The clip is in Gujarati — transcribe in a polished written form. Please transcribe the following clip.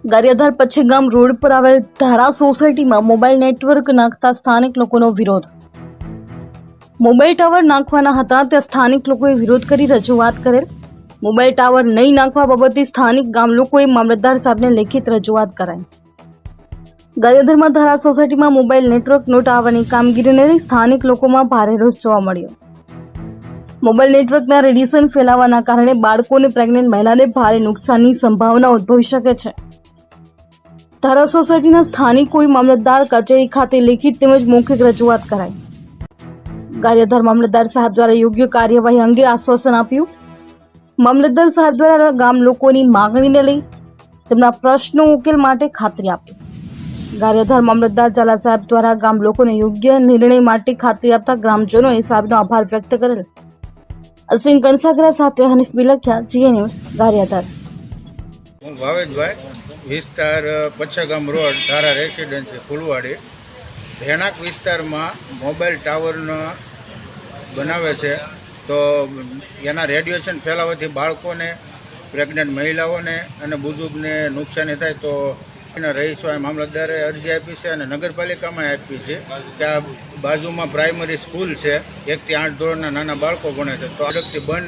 ગારિયાધાર પચ્છેગામ રોડ પર આવેલ ધારા સોસાયટીમાં મોબાઈલ નેટવર્ક નાખતા સ્થાનિક લોકોનો વિરોધ. મોબાઈલ ટાવર નાખવાના હતા ત્યાં સ્થાનિક લોકોએ વિરોધ કરી રજૂઆત કરેલ. મોબાઈલ ટાવર નહીં નાખવા બાબતે સ્થાનિક ગામ લોકોએ મામલતદાર સાહેબને લેખિત રજૂઆત કરાઈ. ગારિયાધારમાં ધારા સોસાયટીમાં મોબાઈલ નેટવર્ક નો ટાવરની કામગીરીને લઈ સ્થાનિક લોકોમાં ભારે રોષ જોવા મળ્યો. મોબાઈલ નેટવર્કના રેડિયેશન ફેલાવાના કારણે બાળકોને પ્રેગ્નન્ટ મહિલાને ભારે નુકસાનની સંભાવના ઉદ્ભવી શકે છે. ધારા સોસાયટીના સ્થાનિકોએ મામલતદાર કચેરી ખાતે લેખિત તેમજ મૌખિક રજૂઆત કરાઈ. ગારિયાધાર મામલતદાર સાહેબ દ્વારા યોગ્ય કાર્યવાહી અંગે આશ્વાસન આપ્યું. મામલતદાર સાહેબ દ્વારા ગામ લોકોની માંગણીને લઈ તેમના પ્રશ્નો ઉકેલ માટે ખાતરી આપી. ગારિયાધાર મામલતદાર ઝાલા સાહેબ દ્વારા ગામ લોકોને યોગ્ય નિર્ણય માટે ખાતરી આપતા ગ્રામજનોએ સાહેબનો આભાર વ્યક્ત કરેલ. અશ્વિન કણસાગરા સાથે હનીફ બિલખિયા, GA ન્યૂઝ, ગારિયાધાર. હું ભાવેશભાઈ, વિસ્તાર પચ્છેગામ રોડ, ધારા રેસિડેન્સી, ફૂલવાડી. રહેણાંક વિસ્તારમાં મોબાઈલ ટાવરનો બનાવે છે તો એના રેડિયેશન ફેલાવાથી બાળકોને, પ્રેગ્નન્ટ મહિલાઓને અને બુઝુર્ગને નુકસાની થાય. તો એના રહીશોએ મામલતદારે અરજી આપી છે અને નગરપાલિકામાં આપી છે કે આ બાજુમાં પ્રાઇમરી સ્કૂલ છે, 1 થી 8 ધોરણના નાના બાળકો ભણે છે, તો આ વ્યક્તિ બંધ